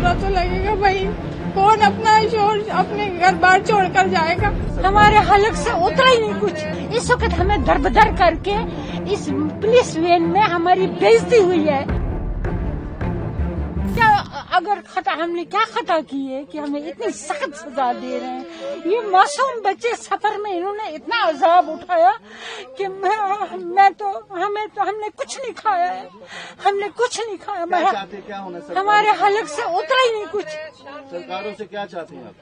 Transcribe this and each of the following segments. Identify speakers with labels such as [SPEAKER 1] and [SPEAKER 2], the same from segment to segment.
[SPEAKER 1] बुरा तो लगेगा भाई, कौन अपना शोर अपने घर बार छोड़ कर जाएगा।
[SPEAKER 2] हमारे हलक से उतरा ही नहीं कुछ। इस वक्त हमें दरबदर करके इस पुलिस वैन में हमारी बेइज्जती हुई है। क्या अगर खता हमने क्या खता की है कि हमें इतनी सख्त सजा दे रहे हैं। ये मासूम बच्चे सफर में इन्होंने इतना अजाब उठाया कि हमने कुछ नहीं खाया है, हमने कुछ नहीं खाया।
[SPEAKER 3] क्या चाहते, क्या होना
[SPEAKER 2] हमारे हलक से उतरा ही नहीं कुछ।
[SPEAKER 3] सरकारों से क्या चाहते हैं आप?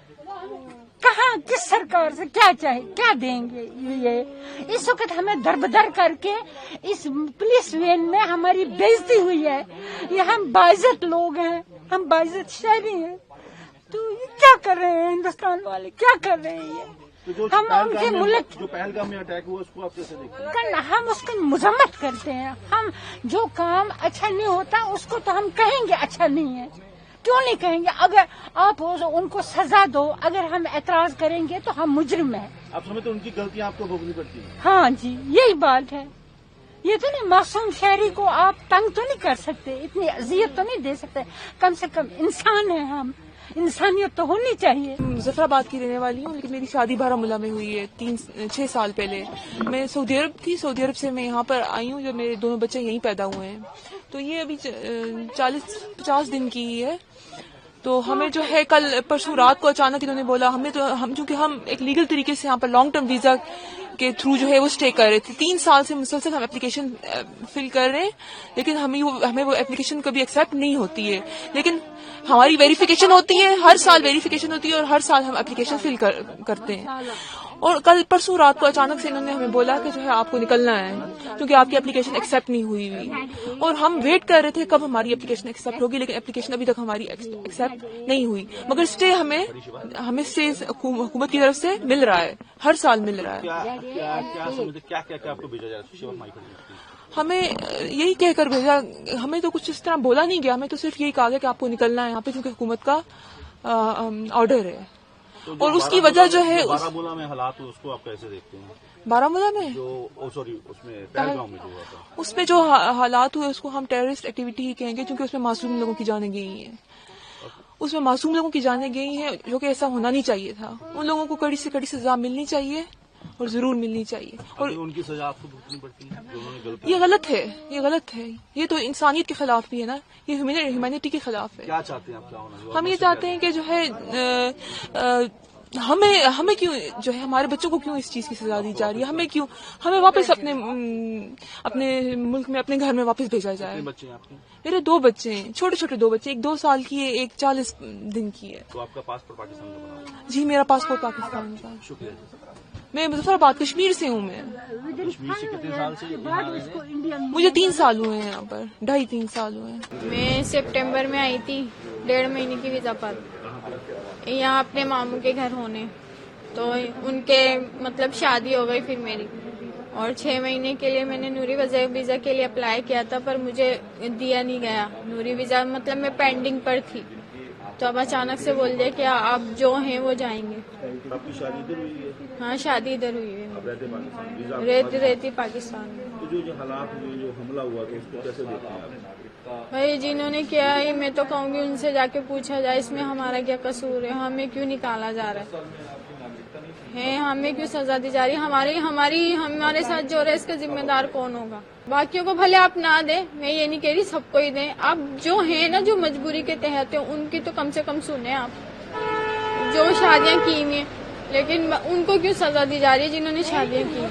[SPEAKER 2] कहाँ किस सरकार से क्या चाहे, क्या देंगे ये। इस वक्त हमें दरबदर करके इस पुलिस वैन में हमारी बेइज्जती हुई है। ये हम बाइज्जत लोग हैं, हम बाइज्जत शहरी हैं, तो ये क्या कर रहे हैं हिंदुस्तान वाले, क्या कर रहे हैं ये।
[SPEAKER 3] तो जो
[SPEAKER 2] हम उनके मुल्क
[SPEAKER 3] जो पहलगाम में अटैक हुआ उसको आप कैसे देखते हैं?
[SPEAKER 2] हम उसकी मजम्मत करते हैं। हम जो काम अच्छा नहीं होता उसको तो हम कहेंगे अच्छा नहीं है, क्यों नहीं कहेंगे। अगर आप उनको सजा दो, अगर हम एतराज करेंगे तो हम मुजरिम हैं।
[SPEAKER 3] आप समझते उनकी गलतियां आपको भोगनी पड़ती है?
[SPEAKER 2] हाँ जी, यही बात है। ये तो नहीं, मासूम शहरी को आप तंग तो नहीं कर सकते, इतनी अजियत तो नहीं दे सकते। कम से कम इंसान है हम, इंसानियत तो होनी चाहिए।
[SPEAKER 4] मुजफ्फराबाद की रहने वाली हूँ, लेकिन मेरी शादी बारामूला में हुई है 6 साल पहले। मैं सऊदी अरब थी, सऊदी अरब से मैं यहाँ पर आई हूँ जब मेरे दोनों बच्चे यहीं पैदा हुए हैं। तो ये अभी 40-50 दिन की ही है। तो हमें जो है कल परसों रात को अचानक इन्होंने बोला, क्योंकि हम एक लीगल तरीके से यहाँ पर लॉन्ग टर्म वीजा के थ्रू जो है वो स्टे कर रहे थे। 3 साल से मुसलसल हम एप्लीकेशन फिल कर रहे हैं, लेकिन हमें वो एप्लीकेशन कभी एक्सेप्ट नहीं होती है। लेकिन हमारी वेरिफिकेशन होती है, हर साल वेरिफिकेशन होती है और हर साल हम एप्लीकेशन फिल करते हैं। और कल परसों रात को अचानक से इन्होंने हमें बोला कि जो है आपको निकलना है क्योंकि आपकी एप्लीकेशन एक्सेप्ट नहीं हुई। और हम वेट कर रहे थे कब हमारी एप्लीकेशन एक्सेप्ट होगी, लेकिन एप्लीकेशन अभी तक हमारी एक्सेप्ट नहीं हुई। मगर स्टे हमें स्टे हुकूमत की तरफ से मिल रहा है, हर साल मिल रहा है।
[SPEAKER 3] क्या आपको भेजा जा रहा है?
[SPEAKER 4] हमें यही कहकर भेजा, हमें तो कुछ इस तरह बोला नहीं गया, हमें तो सिर्फ यही कहा गया कि आपको निकलना है यहाँ पे क्योंकि हुकूमत का ऑर्डर है।
[SPEAKER 3] तो
[SPEAKER 4] और उसकी वजह जो है
[SPEAKER 3] बारामूला में हालात हुए उसको आप कैसे देखते हैं?
[SPEAKER 4] बारामूला में
[SPEAKER 3] उसमें पहलगाम में जो हुआ था,
[SPEAKER 4] उसमें जो हालात हुए उसको हम टेररिस्ट एक्टिविटी ही कहेंगे क्योंकि उसमें मासूम लोगों की जानें गई हैं। उसमें मासूम लोगों की जानें गई हैं जो कि ऐसा होना नहीं चाहिए था। उन लोगों को कड़ी से कड़ी सजा मिलनी चाहिए और जरूर मिलनी चाहिए। और
[SPEAKER 3] उनकी सजा आपको भुगतनी पड़ती है?
[SPEAKER 4] ये गलत है। ये तो इंसानियत के खिलाफ भी है ना, ये ह्यूमैनिटी के खिलाफ है।
[SPEAKER 3] क्या चाहते हैं आप, क्या होना?
[SPEAKER 4] हम ये चाहते हैं कि जो है हमें क्यों जो है हमारे बच्चों को क्यों इस चीज की सजा दी जा रही है, हमें वापस अपने मुल्क में अपने घर में वापस भेजा जाए।
[SPEAKER 3] बच्चे हैं आपके?
[SPEAKER 4] मेरे 2 बच्चे हैं, छोटे छोटे 2 बच्चे, एक 2 साल की है, एक 40 दिन की है।
[SPEAKER 3] तो आपका पासपोर्ट पाकिस्तान का बना हुआ है?
[SPEAKER 4] जी, मेरा पासपोर्ट पाकिस्तान का।
[SPEAKER 3] शुक्रिया।
[SPEAKER 4] मैं मुजफ्फराबाद कश्मीर से हूँ। मैं
[SPEAKER 3] कश्मीर से कितने साल से?
[SPEAKER 4] मुझे 3 साल हुए हैं यहाँ पर, 2.5-3 साल हुए हैं।
[SPEAKER 1] मैं सितंबर में आई थी 1.5 महीने की वीजा पर यहाँ अपने मामू के घर होने, तो उनके मतलब शादी हो गई फिर मेरी। और 6 महीने के लिए मैंने नूरी वीजा के लिए अप्लाई किया था पर मुझे दिया नहीं गया नूरी वीजा, मतलब मैं पेंडिंग पर थी। तो अब अचानक से बोल दिया कि आप जो हैं वो जाएंगे।
[SPEAKER 3] आपकी शादी इधर हुई है?
[SPEAKER 1] हाँ, शादी इधर हुई है।
[SPEAKER 3] आप रहते पाकिस्तान? वीजा
[SPEAKER 1] रहती पाकिस्तान में।
[SPEAKER 3] तो जो हालात हुए, जो हमला हुआ तो उसको कैसे देखते हैं आप?
[SPEAKER 1] भाई जिन्होंने किया है मैं तो कहूँगी उनसे जाके पूछा जाए इसमें हमारा क्या कसूर है, हमें क्यों निकाला जा रहा है, हमें क्यों सजा दी जा रही है। हमारे साथ जो रहा है इसका जिम्मेदार कौन होगा। बाकियों को भले आप ना दे, मैं ये नहीं कह रही सबको ही दें। आप जो है ना, जो मजबूरी के तहत है उनकी तो कम से कम सुने आप, जो शादियां की हुई हैं, लेकिन उनको क्यों सजा दी जा रही है जिन्होंने शादियां की।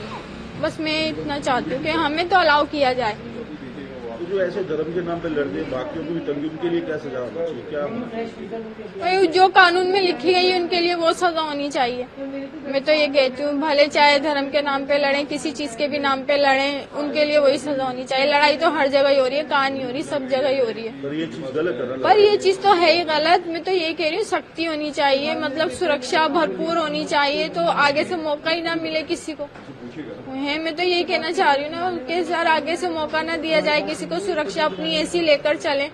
[SPEAKER 1] बस मैं इतना चाहती हूँ कि हमें तो अलाउ किया जाए।
[SPEAKER 3] तो जो ऐसे धर्म के नाम पे लड़ते बाकियों को भी तंगी, उनके लिए क्या सजा होनी चाहिए? क्या
[SPEAKER 1] जो कानून में लिखी गई है उनके लिए वो सजा होनी चाहिए। मैं तो ये कहती हूँ भले चाहे धर्म के नाम पे लड़ें, किसी चीज के भी नाम पे लड़ें, उनके लिए वही सजा होनी चाहिए। लड़ाई तो हर जगह ही हो रही है, कहाँ नहीं हो रही, सब जगह ही हो रही है।
[SPEAKER 3] पर ये चीज गलत है ना?
[SPEAKER 1] पर ये चीज तो है ही गलत। मैं तो ये कह रही हूँ सख्ती होनी चाहिए, मतलब सुरक्षा भरपूर होनी चाहिए, तो आगे से मौका ही ना मिले किसी को है। मैं तो यही कहना चाह रही हूँ ना कि सर आगे से मौका ना दिया जाए किसी को, सुरक्षा अपनी ऐसी लेकर चले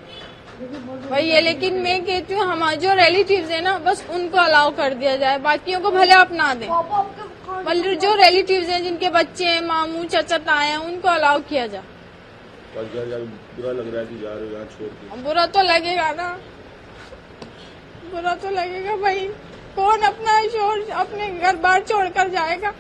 [SPEAKER 1] भाई ये। लेकिन मैं कहती हूँ हमारे जो रिलेटिव्स है ना बस उनको अलाउ कर दिया जाए, बाकियों को भले आप ना दें। मतलब जो रिलेटिव्स हैं जिनके बच्चे हैं, मामू चाचा ताए हैं, उनको अलाउ किया जाए।
[SPEAKER 3] बुरा लग रहा है कि जा रहे हो यहाँ छोड़ के?
[SPEAKER 1] बुरा तो लगेगा ना, बुरा तो लगेगा भाई, कौन अपना शोर अपने घर बार छोड़ कर जाएगा।